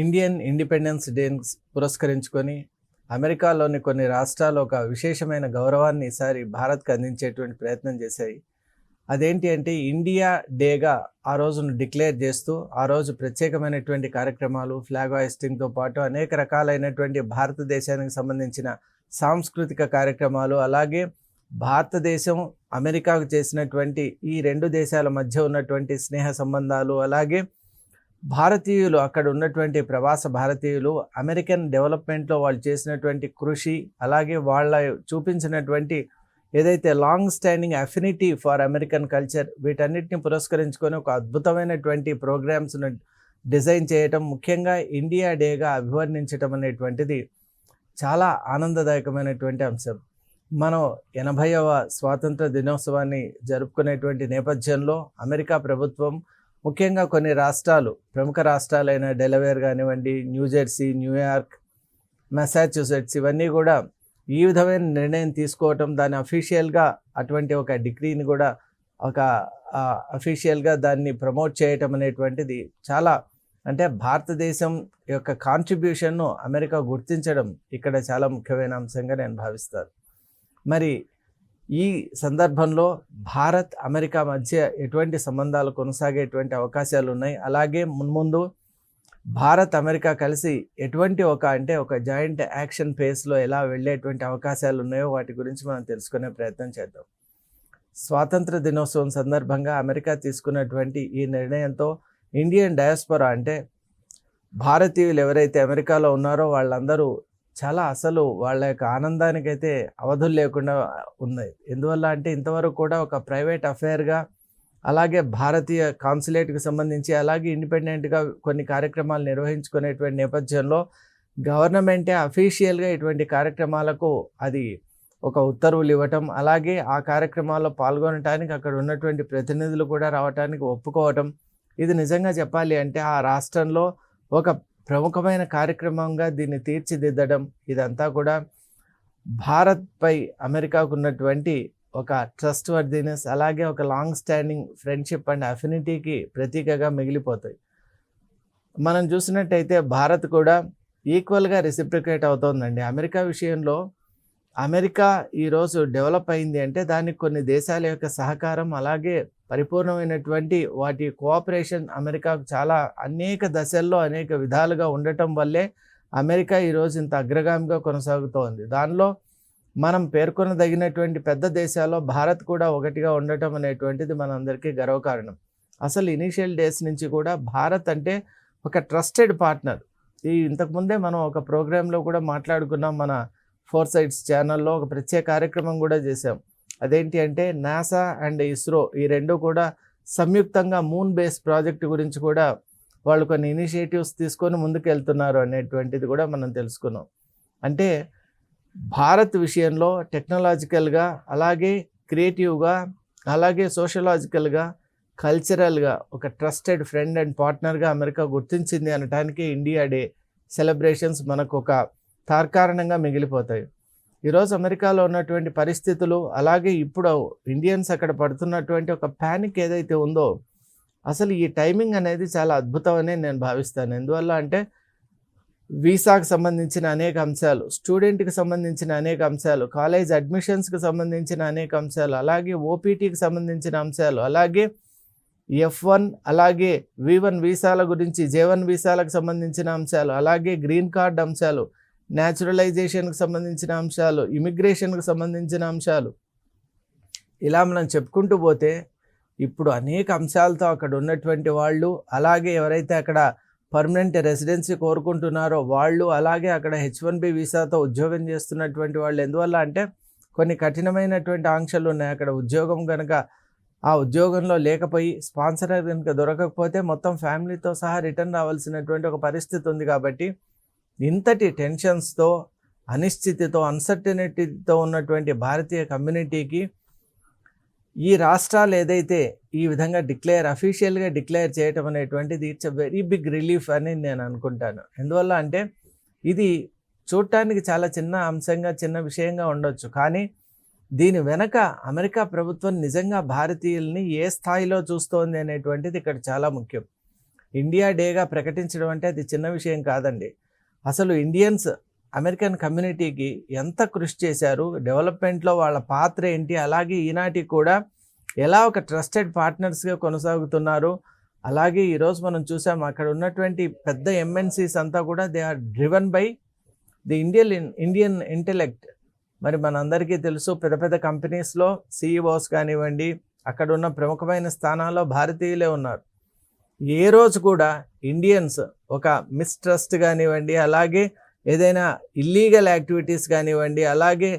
Indian independence డేని పురస్కరించుకొని అమెరికాలోని కొన్ని రాష్ట్రాలు ఒక విశేషమైన గౌరవాన్ని ఈసారి భారత్కి అందించేటువంటి ప్రయత్నం చేశాయి. అదేంటి అంటే ఇండియా డేగా ఆ రోజును డిక్లేర్ చేస్తూ ఆ రోజు ప్రత్యేకమైనటువంటి కార్యక్రమాలు, ఫ్లాగ్ హాయిస్టింగ్తో పాటు అనేక రకాలైనటువంటి భారతదేశానికి సంబంధించిన సాంస్కృతిక కార్యక్రమాలు, అలాగే భారతదేశం అమెరికాకు చేసినటువంటి ఈ రెండు దేశాల మధ్య ఉన్నటువంటి స్నేహ సంబంధాలు, అలాగే భారతీయులు అక్కడ ఉన్నటువంటి ప్రవాస భారతీయులు అమెరికన్ డెవలప్మెంట్లో వాళ్ళు చేసినటువంటి కృషి, అలాగే వాళ్ళ చూపించినటువంటి ఏదైతే long standing affinity for American culture, వీటన్నిటిని పురస్కరించుకొని ఒక అద్భుతమైనటువంటి ప్రోగ్రామ్స్ను డిజైన్ చేయటం, ముఖ్యంగా ఇండియా డేగా అభివర్ణించటం అనేటువంటిది చాలా ఆనందదాయకమైనటువంటి అంశం. మనం 80వ స్వాతంత్ర దినోత్సవాన్ని జరుపుకునేటువంటి నేపథ్యంలో అమెరికా ప్రభుత్వం ముఖ్యంగా కొన్ని రాష్ట్రాలు, ప్రముఖ రాష్ట్రాలైన డెలవేర్ కానివ్వండి, న్యూజెర్సీ, న్యూయార్క్, మెసాచ్యూసెట్స్, ఇవన్నీ కూడా ఈ విధమైన నిర్ణయం తీసుకోవటం, దాన్ని అఫీషియల్గా అటువంటి ఒక డిగ్రీని కూడా ఒక అఫీషియల్గా దాన్ని ప్రమోట్ చేయటం అనేటువంటిది చాలా, అంటే భారతదేశం యొక్క కాంట్రిబ్యూషన్ను అమెరికా గుర్తించడం ఇక్కడ చాలా ముఖ్యమైన అంశంగా నేను భావిస్తాను. మరి ఈ సందర్భంలో భారత్ అమెరికా మధ్య ఎటువంటి సంబంధాలు కొనసాగేటువంటి అవకాశాలు ఉన్నాయి, అలాగే మున్ముందు భారత్ అమెరికా కలిసి ఎటువంటి ఒక జాయింట్ యాక్షన్ ఫేస్లో ఎలా వెళ్ళేటువంటి అవకాశాలు ఉన్నాయో వాటి గురించి మనం తెలుసుకునే ప్రయత్నం చేద్దాం. స్వాతంత్ర దినోత్సవం సందర్భంగా అమెరికా తీసుకున్నటువంటి ఈ నిర్ణయంతో ఇండియన్ డయాస్పోరా, అంటే భారతీయులు ఎవరైతే అమెరికాలో ఉన్నారో వాళ్ళందరూ చాలా, అసలు వాళ్ళ యొక్క ఆనందానికైతే అవధులు లేకుండా ఉన్నాయి. ఎందువల్ల అంటే ఇంతవరకు కూడా ఒక ప్రైవేట్ అఫైర్గా, అలాగే భారతీయ కాన్సులేట్కి సంబంధించి, అలాగే ఇండిపెండెంట్గా కొన్ని కార్యక్రమాలు నిర్వహించుకునేటువంటి నేపథ్యంలో గవర్నమెంటే అఫీషియల్గా ఇటువంటి కార్యక్రమాలకు అది ఒక ఉత్తర్వులు ఇవ్వటం, అలాగే ఆ కార్యక్రమాల్లో పాల్గొనడానికి అక్కడ ఉన్నటువంటి ప్రతినిధులు కూడా రావడానికి ఒప్పుకోవటం, ఇది నిజంగా చెప్పాలి అంటే ఆ రాష్ట్రంలో ఒక ప్రముఖమైన కార్యక్రమంగా దీన్ని తీర్చిదిద్దడం, ఇదంతా కూడా భారత్పై అమెరికాకు ఉన్నటువంటి ఒక ట్రస్ట్ వర్దినెస్, అలాగే ఒక లాంగ్ స్టాండింగ్ ఫ్రెండ్షిప్ అండ్ అఫినిటీకి ప్రతీకగా మిగిలిపోతాయి. మనం చూసినట్టయితే భారత్ కూడా ఈక్వల్గా రెసిప్రికేట్ అవుతోందండి. అమెరికా విషయంలో అమెరికా ఈరోజు డెవలప్ అయింది అంటే దానికి కొన్ని దేశాల యొక్క సహకారం, అలాగే పరిపూర్ణమైనటువంటి వాటి కోఆపరేషన్ అమెరికాకు చాలా అనేక దశల్లో అనేక విధాలుగా ఉండటం వల్లే అమెరికా ఈరోజు ఇంత అగ్రగామిగా కొనసాగుతోంది. దానిలో మనం పేర్కొనదగినటువంటి పెద్ద దేశాల్లో భారత్ కూడా ఒకటిగా ఉండటం అనేటువంటిది మనందరికీ గర్వకారణం. అసలు ఇనీషియల్ డేస్ నుంచి కూడా భారత్ అంటే ఒక ట్రస్టెడ్ పార్ట్నర్. ఇంతకుముందే మనం ఒక ప్రోగ్రాంలో కూడా మాట్లాడుకున్నాం, మన ఫోర్ సైడ్స్ ఛానల్లో ఒక ప్రత్యేక కార్యక్రమం కూడా చేసాం. అదేంటి అంటే నాసా అండ్ ఇస్రో ఈ రెండు కూడా సంయుక్తంగా మూన్ బేస్ ప్రాజెక్ట్ గురించి కూడా వాళ్ళు కొన్ని ఇనిషియేటివ్స్ తీసుకొని ముందుకు వెళ్తున్నారు అనేటువంటిది కూడా మనం తెలుసుకున్నాం. అంటే భారత్ విషయంలో టెక్నాలజికల్గా, అలాగే క్రియేటివ్గా, అలాగే సోషలాజికల్గా, కల్చరల్గా ఒక ట్రస్టెడ్ ఫ్రెండ్ అండ్ పార్ట్నర్గా అమెరికా గుర్తించింది అనటానికి ఇండియా డే సెలబ్రేషన్స్ మనకు ఒక తార్కారణంగా మిగిలిపోతాయి. ఈరోజు అమెరికాలో ఉన్నటువంటి పరిస్థితులు, అలాగే ఇప్పుడు ఇండియన్స్ అక్కడ పడుతున్నటువంటి ఒక ప్యానిక్ ఏదైతే ఉందో, అసలు ఈ టైమింగ్ అనేది చాలా అద్భుతమని నేను భావిస్తాను. ఎందువల్ల అంటే వీసాకు సంబంధించిన అనేక అంశాలు, స్టూడెంట్కి సంబంధించిన అనేక అంశాలు, కాలేజ్ అడ్మిషన్స్కి సంబంధించిన అనేక అంశాలు, అలాగే ఓపీటీకి సంబంధించిన అంశాలు, అలాగే F1 అలాగే V1 వీసాల గురించి, J1 వీసాలకు సంబంధించిన అంశాలు, అలాగే గ్రీన్ కార్డ్ అంశాలు, న్యాచురలైజేషన్కి సంబంధించిన అంశాలు, ఇమిగ్రేషన్కి సంబంధించిన అంశాలు, ఇలా మనం చెప్పుకుంటూ పోతే ఇప్పుడు అనేక అంశాలతో అక్కడ ఉన్నటువంటి వాళ్ళు, అలాగే ఎవరైతే అక్కడ పర్మనెంట్ రెసిడెన్సీ కోరుకుంటున్నారో వాళ్ళు, అలాగే అక్కడ H1B వీసాతో ఉద్యోగం చేస్తున్నటువంటి వాళ్ళు, ఎందువల్ల అంటే కొన్ని కఠినమైనటువంటి ఆంక్షలు ఉన్నాయి. అక్కడ ఉద్యోగం కనుక ఆ ఉద్యోగంలో లేకపోయి స్పాన్సర్ కనుక దొరకకపోతే మొత్తం ఫ్యామిలీతో సహా రిటర్న్ రావాల్సినటువంటి ఒక పరిస్థితి ఉంది. కాబట్టి ఇంతటి టెన్షన్స్తో, అనిశ్చితితో, అన్సర్టనిటీతో ఉన్నటువంటి భారతీయ కమ్యూనిటీకి ఈ రాష్ట్రాలు ఏదైతే ఈ విధంగా అఫీషియల్గా డిక్లేర్ చేయటం అనేటువంటిది it's a very big relief అని నేను అనుకుంటాను. ఎందువల్ల అంటే ఇది చూడటానికి చాలా చిన్న అంశంగా, చిన్న విషయంగా ఉండొచ్చు, కానీ దీని వెనక అమెరికా ప్రభుత్వం నిజంగా భారతీయుల్ని ఏ స్థాయిలో చూస్తోంది అనేటువంటిది ఇక్కడ చాలా ముఖ్యం. ఇండియా డేగా ప్రకటించడం అంటే అది చిన్న విషయం కాదండి. అసలు ఇండియన్స్ అమెరికన్ కమ్యూనిటీకి ఎంత కృషి చేశారు, డెవలప్మెంట్లో వాళ్ళ పాత్ర ఏంటి, అలాగే ఈనాటికి కూడా ఎలా ఒక ట్రస్టెడ్ పార్ట్నర్స్గా కొనసాగుతున్నారు. అలాగే ఈరోజు మనం చూసాం అక్కడ ఉన్నటువంటి పెద్ద ఎంఎన్సీస్ అంతా కూడా they are driven by the Indian intellect. మరి మనందరికీ తెలుసు పెద్ద పెద్ద కంపెనీస్లో సిఇఓస్ కానివ్వండి, అక్కడ ఉన్న ప్రముఖమైన స్థానాల్లో భారతీయులే ఉన్నారు. ఏ రోజు కూడా ఇండియన్స్ ఒక మిస్ట్రస్ట్ కానివ్వండి, అలాగే ఏదైనా ఇల్లీగల్ యాక్టివిటీస్ కానివ్వండి, అలాగే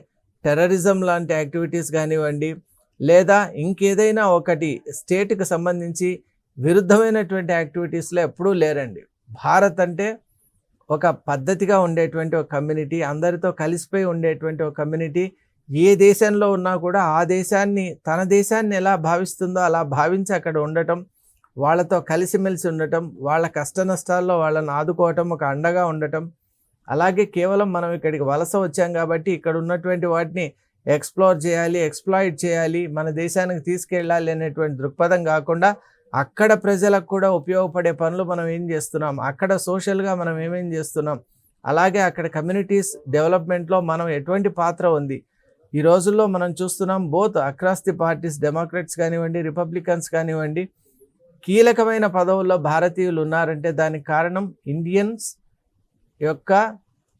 టెర్రరిజం లాంటి యాక్టివిటీస్ కానివ్వండి, లేదా ఇంకేదైనా ఒకటి స్టేట్కి సంబంధించి విరుద్ధమైనటువంటి యాక్టివిటీస్లో ఎప్పుడూ లేరండి. భారత్ అంటే ఒక పద్ధతిగా ఉండేటువంటి ఒక కమ్యూనిటీ, అందరితో కలిసిపోయి ఉండేటువంటి ఒక కమ్యూనిటీ. ఏ దేశంలో ఉన్నా కూడా ఆ దేశాన్ని, తన దేశాన్ని ఎలా భావిస్తుందో అలా భావించి అక్కడ ఉండటం, వాళ్ళతో కలిసిమెలిసి ఉండటం, వాళ్ళ కష్ట నష్టాల్లో వాళ్ళని ఆదుకోవటం, ఒక అండగా ఉండటం. అలాగే కేవలం మనం ఇక్కడికి వలస వచ్చాం కాబట్టి ఇక్కడ ఉన్నటువంటి వాటిని ఎక్స్ప్లోర్ చేయాలి, ఎక్స్ప్లాయిట్ చేయాలి, మన దేశానికి తీసుకెళ్ళాలి అనేటువంటి దృక్పథం కాకుండా అక్కడ ప్రజలకు కూడా ఉపయోగపడే పనులు మనం ఏం చేస్తున్నాం, అక్కడ సోషల్గా మనం ఏమేం చేస్తున్నాం, అలాగే అక్కడ కమ్యూనిటీస్ డెవలప్మెంట్లో మనం ఎటువంటి పాత్ర ఉంది. ఈ రోజుల్లో మనం చూస్తున్నాం both across the parties, Democrats కానివ్వండి, రిపబ్లికన్స్ కానివ్వండి, కీలకమైన పదవుల్లో భారతీయులు ఉన్నారంటే దానికి కారణం ఇండియన్స్ యొక్క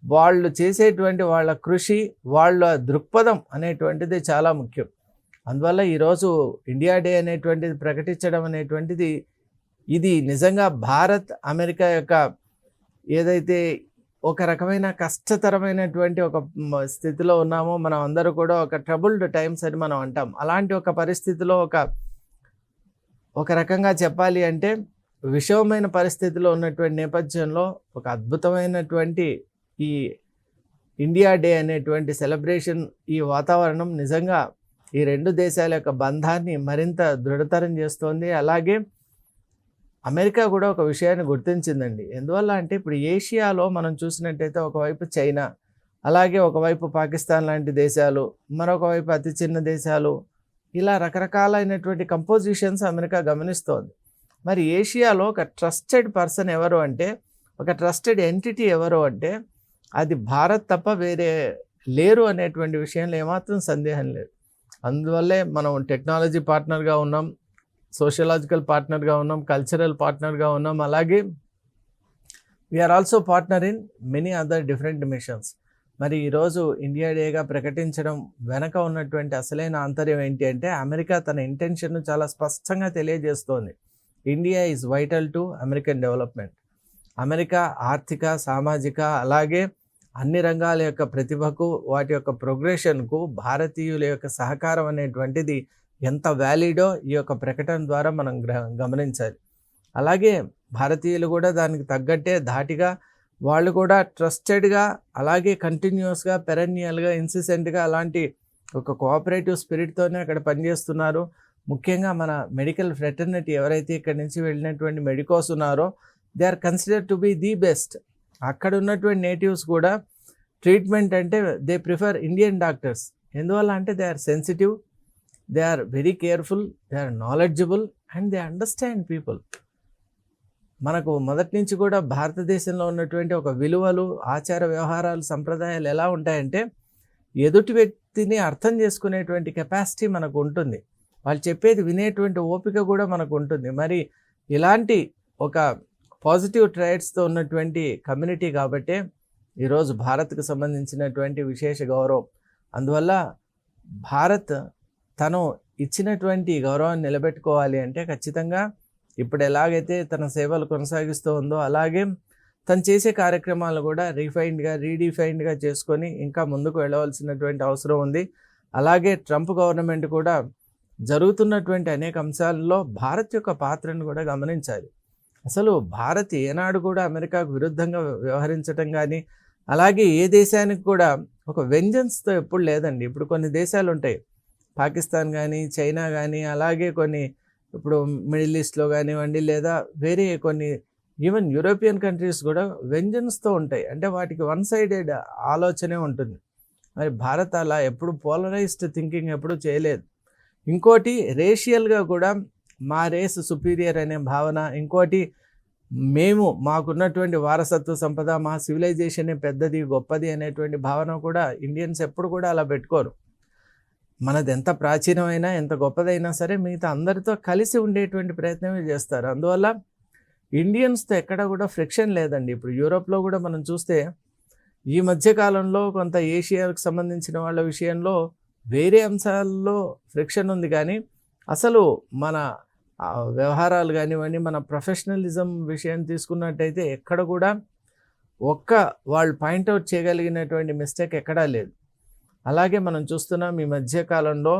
వాళ్ళు చేసేటువంటి వాళ్ళ కృషి, వాళ్ళ దృక్పథం అనేటువంటిది చాలా ముఖ్యం. అందువల్ల ఈరోజు ఇండియా డే అనేటువంటిది ప్రకటించడం అనేటువంటిది ఇది నిజంగా భారత్ అమెరికా యొక్క ఏదైతే ఒక రకమైన కష్టతరమైనటువంటి ఒక స్థితిలో ఉన్నామో, మనం అందరూ కూడా ఒక ట్రబుల్డ్ టైమ్స్ అని మనం అంటాం. అలాంటి ఒక పరిస్థితిలో ఒక రకంగా చెప్పాలి అంటే విషమమైన పరిస్థితిలో ఉన్నటువంటి నేపథ్యంలో ఒక అద్భుతమైనటువంటి ఈ ఇండియా డే అనేటువంటి సెలబ్రేషన్, ఈ వాతావరణం నిజంగా ఈ రెండు దేశాల యొక్క బంధాన్ని మరింత దృఢతరం చేస్తోంది. అలాగే అమెరికా కూడా ఒక విషయాన్ని గుర్తించిందండి. ఎందువల్ల అంటే ఇప్పుడు ఏషియాలో మనం చూసినట్టయితే ఒకవైపు చైనా, అలాగే ఒకవైపు పాకిస్తాన్ లాంటి దేశాలు, మరొక వైపు అతి చిన్న దేశాలు, ఇలా రకరకాలైనటువంటి కంపోజిషన్స్ అమెరికా గమనిస్తోంది. మరి ఏషియాలో ఒక ట్రస్టెడ్ పర్సన్ ఎవరు అంటే, ఒక ట్రస్టెడ్ ఎంటిటీ ఎవరు అంటే అది భారత్ తప్ప వేరే లేరు అనేటువంటి విషయంలో ఏమాత్రం సందేహం లేదు. అందువల్లే మనం టెక్నాలజీ పార్ట్నర్గా ఉన్నాం, సోషలాజికల్ పార్ట్నర్గా ఉన్నాం, కల్చరల్ పార్ట్నర్గా ఉన్నాం, అలాగే we are also partner in many other different missions. మరి ఈరోజు ఇండియా డేగా ప్రకటించడం వెనక ఉన్నటువంటి అసలైన ఆంతర్యం ఏంటి అంటే అమెరికా తన ఇంటెన్షన్ను చాలా స్పష్టంగా తెలియజేస్తోంది. India is vital to American development. America ఆర్థిక, సామాజిక, అలాగే అన్ని రంగాల యొక్క ప్రతిభకు, వాటి యొక్క ప్రోగ్రెషన్కు భారతీయుల యొక్క సహకారం అనేటువంటిది ఎంత వ్యాలిడో ఈ యొక్క ప్రకటన ద్వారా మనం గమనించాలి. అలాగే భారతీయులు కూడా దానికి తగ్గట్టే ధాటిగా వాళ్ళు కూడా ట్రస్టెడ్గా, అలాగే కంటిన్యూస్గా, పెరన్నియల్గా, ఇన్సిస్టెంట్గా అలాంటి ఒక కోఆపరేటివ్ స్పిరిట్తోనే అక్కడ పనిచేస్తున్నారు. ముఖ్యంగా మన మెడికల్ ఫ్రెటర్నిటీ ఎవరైతే ఇక్కడి నుంచి వెళ్ళినటువంటి మెడికోస్ ఉన్నారో they are consider to be the best. అక్కడ ఉన్నటువంటి నేటివ్స్ కూడా ట్రీట్మెంట్ అంటే దే ప్రిఫర్ ఇండియన్ డాక్టర్స్. ఎందువల్ల అంటే they are sensitive, they are very careful, they are knowledgeable and they understand people. మనకు మొదటి నుంచి కూడా భారతదేశంలో ఉన్నటువంటి ఒక విలువలు, ఆచార వ్యవహారాలు, సంప్రదాయాలు ఎలా ఉంటాయంటే ఎదుటి వ్యక్తిని అర్థం చేసుకునేటువంటి కెపాసిటీ మనకు ఉంటుంది, వాళ్ళు చెప్పేది వినేటువంటి ఓపిక కూడా మనకు ఉంటుంది. మరి ఇలాంటి ఒక పాజిటివ్ ట్రైట్స్తో ఉన్నటువంటి కమ్యూనిటీ కాబట్టే ఈరోజు భారత్కు సంబంధించినటువంటి విశేష గౌరవం. అందువల్ల భారత్ తను ఇచ్చినటువంటి గౌరవాన్ని నిలబెట్టుకోవాలి అంటే ఖచ్చితంగా ఇప్పుడు ఎలాగైతే తన సేవలు కొనసాగిస్తూ ఉందో అలాగే తను చేసే కార్యక్రమాలు కూడా రీడిఫైన్డ్గా చేసుకొని ఇంకా ముందుకు వెళ్ళవలసినటువంటి అవసరం ఉంది. అలాగే ట్రంప్ గవర్నమెంట్ కూడా జరుగుతున్నటువంటి అనేక అంశాలలో భారత్ యొక్క పాత్రను కూడా గమనించాలి. అసలు భారత్ ఏనాడు కూడా అమెరికాకు విరుద్ధంగా వ్యవహరించడం కానీ, అలాగే ఏ దేశానికి కూడా ఒక వెంజన్స్తో ఎప్పుడు లేదండి. ఇప్పుడు కొన్ని దేశాలు ఉంటాయి, పాకిస్తాన్ కానీ, చైనా కానీ, అలాగే కొన్ని ఇప్పుడు మిడిల్ ఈస్ట్లో కానివ్వండి, లేదా వేరే కొన్ని ఈవెన్ యూరోపియన్ కంట్రీస్ కూడా వెంజన్స్తో ఉంటాయి. అంటే వాటికి వన్ సైడెడ్ ఆలోచనే ఉంటుంది. మరి భారత్ అలా ఎప్పుడు పోలరైజ్డ్ థింకింగ్ ఎప్పుడు చేయలేదు. ఇంకోటి రేషియల్గా కూడా మా రేస్ సుపీరియర్ అనే భావన, ఇంకోటి మేము మాకున్నటువంటి వారసత్వ సంపద, మా సివిలైజేషనే పెద్దది, గొప్పది అనేటువంటి భావన కూడా ఇండియన్స్ ఎప్పుడు కూడా అలా పెట్టుకోరు. మనది ఎంత ప్రాచీనమైనా, ఎంత గొప్పదైనా సరే మిగతా అందరితో కలిసి ఉండేటువంటి ప్రయత్నమే చేస్తారు. అందువల్ల ఇండియన్స్‌తో ఎక్కడ కూడా ఫ్రిక్షన్ లేదండి. ఇప్పుడు యూరోప్‌లో కూడా మనం చూస్తే ఈ మధ్య కాలంలో కొంత ఏషియాకు సంబంధించిన వాళ్ళ విషయంలో వేరే అంశాల్లో ఫ్రిక్షన్ ఉంది కానీ, అసలు మన వ్యవహారాలు కానివ్వండి, మన ప్రొఫెషనలిజం విషయం తీసుకున్నట్టయితే ఎక్కడ కూడా వాళ్ళు పాయింట్అవుట్ చేయగలిగినటువంటి మిస్టేక్ ఎక్కడా లేదు. అలాగే మనం చూస్తున్నాం ఈ మధ్య కాలంలో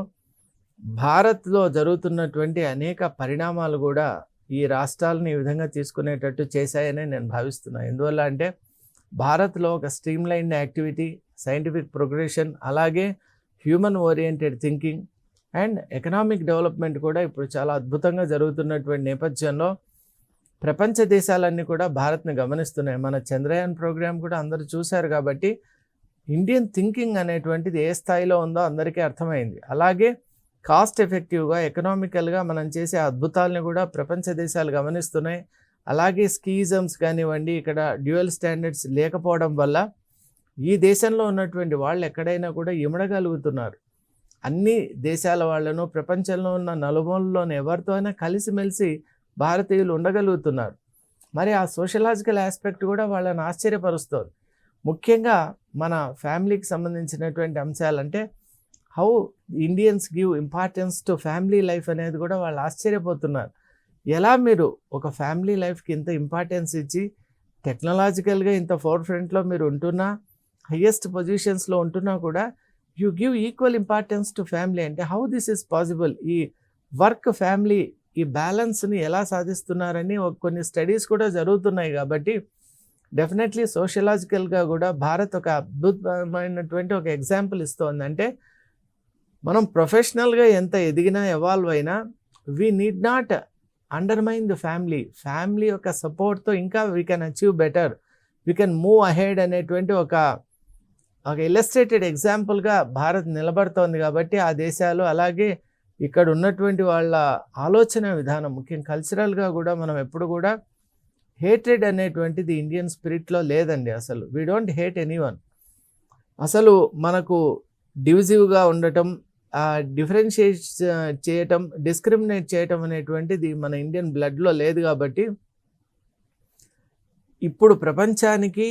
భారత్లో జరుగుతున్నటువంటి అనేక పరిణామాలు కూడా ఈ రాష్ట్రాలను ఈ విధంగా తీసుకునేటట్టు చేశాయని నేను భావిస్తున్నాను. ఎందువల్ల అంటే భారత్లో ఒక స్ట్రీమ్లైన్డ్ యాక్టివిటీ, సైంటిఫిక్ ప్రోగ్రెషన్, అలాగే human oriented thinking and economic development కూడా ఇప్పుడు చాలా అద్భుతంగా జరుగుతున్నటువంటి నేపథ్యంలో ప్రపంచ దేశాలన్నీ కూడా భారత్ని గమనిస్తున్నాయి. మన చంద్రయాన్ ప్రోగ్రామ్ కూడా అందరూ చూశారు కాబట్టి ఇండియన్ థింకింగ్ అనేటువంటిది ఏ స్థాయిలో ఉందో అందరికీ అర్థమైంది. అలాగే కాస్ట్ ఎఫెక్టివ్గా, ఎకనామికల్గా మనం చేసే అద్భుతాలని కూడా ప్రపంచ దేశాలు గమనిస్తున్నాయి. అలాగే స్కీజమ్స్ కానివ్వండి, ఇక్కడ డ్యూయల్ స్టాండర్డ్స్ లేకపోవడం వల్ల ఈ దేశంలో ఉన్నటువంటి వాళ్ళు ఎక్కడైనా కూడా ఇమడగలుగుతున్నారు. అన్ని దేశాల వాళ్ళను, ప్రపంచంలో ఉన్న నలుమూలలోని ఎవరితో అయినా కలిసిమెలిసి భారతీయులు ఉండగలుగుతున్నారు. మరి ఆ సోషలాజికల్ ఆస్పెక్ట్ కూడా వాళ్ళని ఆశ్చర్యపరుస్తుంది. ముఖ్యంగా మన ఫ్యామిలీకి సంబంధించినటువంటి అంశాలంటే how Indians give importance to family life అనేది కూడా వాళ్ళు ఆశ్చర్యపోతున్నారు. ఎలా మీరు ఒక ఫ్యామిలీ లైఫ్కి ఇంత ఇంపార్టెన్స్ ఇచ్చి టెక్నాలజికల్గా ఇంత ఫోర్ ఫ్రంట్లో మీరు ఉంటున్నా, హయ్యెస్ట్ పొజిషన్స్లో ఉంటున్నా కూడా you give equal importance to family అంటే హౌ దిస్ ఈజ్ పాసిబుల్? ఈ వర్క్ ఫ్యామిలీ ఈ బ్యాలెన్స్ని ఎలా సాధిస్తున్నారని కొన్ని స్టడీస్ కూడా జరుగుతున్నాయి. కాబట్టి డెఫినెట్లీ సోషలాజికల్గా కూడా భారత్ ఒక అద్భుతమైనటువంటి ఒక ఎగ్జాంపుల్ ఇస్తోంది. అంటే మనం ప్రొఫెషనల్గా ఎంత ఎదిగినా, ఎవాల్వ్ అయినా, we need not undermine the family యొక్క సపోర్ట్తో ఇంకా we can achieve better, we can move ahead అనేటువంటి ఒక ఇల్లస్ట్రేటెడ్ ఎగ్జాంపుల్గా భారత్ నిలబడుతోంది. కాబట్టి ఆ దేశాలు అలాగే ఇక్కడ ఉన్నటువంటి వాళ్ళ ఆలోచన విధానం, ముఖ్యం కల్చరల్గా కూడా మనం ఎప్పుడు కూడా హేట్రెడ్ అనేటువంటిది ఇండియన్ స్పిరిట్లో లేదండి. అసలు వీ డోంట్ హేట్ ఎనీవన్. అసలు మనకు డివిజివ్గా ఉండటం, డిఫరెన్షియేట్ చేయటం, డిస్క్రిమినేట్ చేయటం అనేటువంటిది మన ఇండియన్ బ్లడ్లో లేదు. కాబట్టి ఇప్పుడు ప్రపంచానికి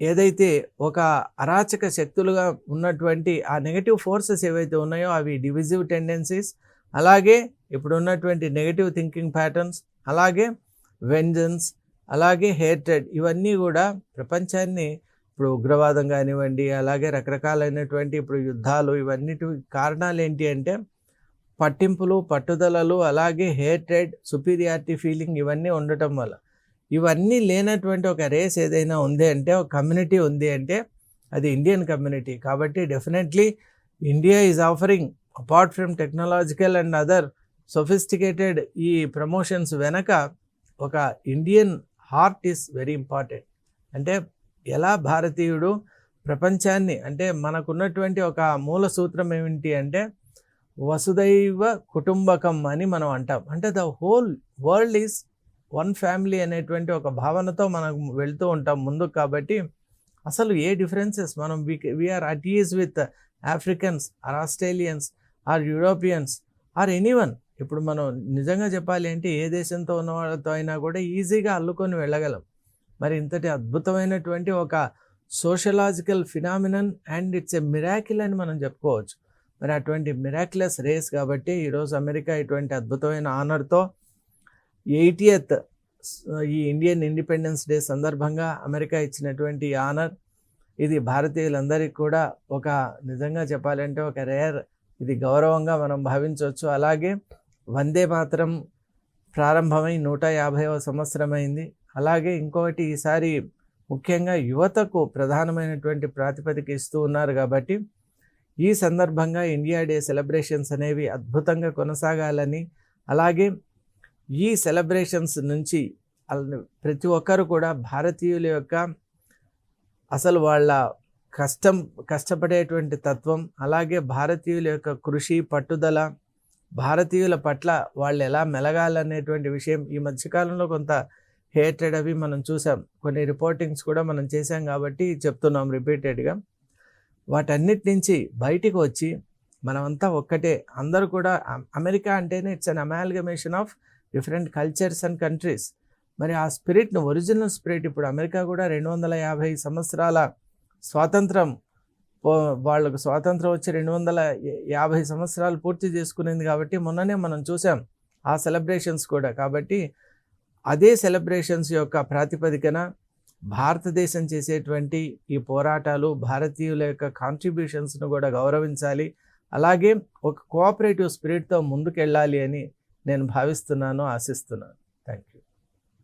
ఏదైతే ఒక అరాచక శక్తులుగా ఉన్నటువంటి ఆ నెగటివ్ ఫోర్సెస్ ఏవైతే ఉన్నాయో అవి డివిజివ్ టెండెన్సీస్, అలాగే ఇప్పుడు ఉన్నటువంటి నెగటివ్ థింకింగ్ ప్యాటర్న్స్, అలాగే వెంజన్స్, అలాగే హేట్రెడ్, ఇవన్నీ కూడా ప్రపంచాన్ని ఇప్పుడు ఉగ్రవాదం కానివ్వండి, అలాగే రకరకాలైనటువంటి ఇప్పుడు యుద్ధాలు, ఇవన్నిటి కారణాలు ఏంటి అంటే పట్టింపులు, పట్టుదలలు, అలాగే హేట్రెడ్, సుపీరియారిటీ ఫీలింగ్ ఇవన్నీ ఉండటం వల్ల. ఇవన్నీ లేనటువంటి ఒక రేస్ ఏదైనా ఉంది అంటే, ఒక కమ్యూనిటీ ఉంది అంటే అది ఇండియన్ కమ్యూనిటీ. కాబట్టి definitely India is offering apart from technological and other sophisticated ఈ ప్రమోషన్స్ వెనక ఒక Indian heart is very important. అంటే ఎలా భారతీయుడు ప్రపంచాన్ని, అంటే మనకున్నటువంటి ఒక మూల సూత్రం ఏమిటి అంటే వసుదైవ కుటుంబకం అని మనం అంటాం. అంటే the whole world is one family అనేటువంటి ఒక భావనతో మనం వెళ్తూ ఉంటాం ముందుకు. కాబట్టి అసలు ఏ డిఫరెన్సెస్ మనం we are at is with Africans or Australians or Europeans or anyone. ఇప్పుడు మనం నిజంగా చెప్పాలి అంటే ఏ దేశంతో ఉన్న వాళ్ళతో అయినా కూడా ఈజీగా అల్లుకొని వెళ్ళగలం. మరి ఇంతటి అద్భుతమైనటువంటి ఒక sociological phenomenon and it's a miracle అని మనం చెప్పుకోవచ్చు. మరి అటువంటి మిరాక్యులస్ రేస్ కాబట్టి ఈరోజు అమెరికా ఇటువంటి అద్భుతమైన ఆనర్తో 80th ఈ ఇండియన్ ఇండిపెండెన్స్ డే సందర్భంగా అమెరికా ఇచ్చినటువంటి ఆనర్, ఇది భారతీయులందరికీ కూడా ఒక నిజంగా చెప్పాలంటే ఒక రేర్ ఇది గౌరవంగా మనం భావించవచ్చు. అలాగే వందే మాతరం ప్రారంభమై 150వ సంవత్సరం అయింది. అలాగే ఇంకొకటి ఈసారి ముఖ్యంగా యువతకు ప్రధానమైనటువంటి ప్రాతిపదిక ఇస్తూ ఉన్నారు. కాబట్టి ఈ సందర్భంగా ఇండియా డే సెలబ్రేషన్స్ అనేవి అద్భుతంగా కొనసాగాలని, అలాగే ఈ సెలబ్రేషన్స్ నుంచి ప్రతి ఒక్కరు కూడా భారతీయుల యొక్క అసలు వాళ్ళ కష్టపడేటువంటి తత్వం, అలాగే భారతీయుల యొక్క కృషి, పట్టుదల, భారతీయుల పట్ల వాళ్ళు ఎలా మెలగాలనేటువంటి విషయం ఈ మధ్యకాలంలో కొంత హేట్రెడ్ అవి మనం చూసాం. కొన్ని రిపోర్టింగ్స్ కూడా మనం చేసాం కాబట్టి చెప్తున్నాం రిపీటెడ్గా. వాటన్నిటి నుంచి బయటికి వచ్చి మనమంతా ఒక్కటే, అందరూ కూడా అమెరికా అంటేనే it's an amalgamation of different cultures and countries. మరి ఆ స్పిరిట్ను, ఒరిజినల్ స్పిరిట్, ఇప్పుడు అమెరికా కూడా 250 సంవత్సరాల స్వాతంత్రం, వాళ్ళకు స్వాతంత్రం వచ్చి 250 సంవత్సరాలు పూర్తి చేసుకునేది కాబట్టి మొన్ననే మనం చూసాం ఆ సెలబ్రేషన్స్ కూడా. కాబట్టి అదే సెలబ్రేషన్స్ యొక్క ప్రాతిపదికన భారతదేశం చేసేటువంటి ఈ పోరాటాలు, భారతీయుల యొక్క కాంట్రిబ్యూషన్స్ను కూడా గౌరవించాలి. అలాగే ఒక కోఆపరేటివ్ స్పిరిట్తో ముందుకెళ్ళాలి అని నేను భావిస్తున్నాను, ఆశిస్తున్నాను.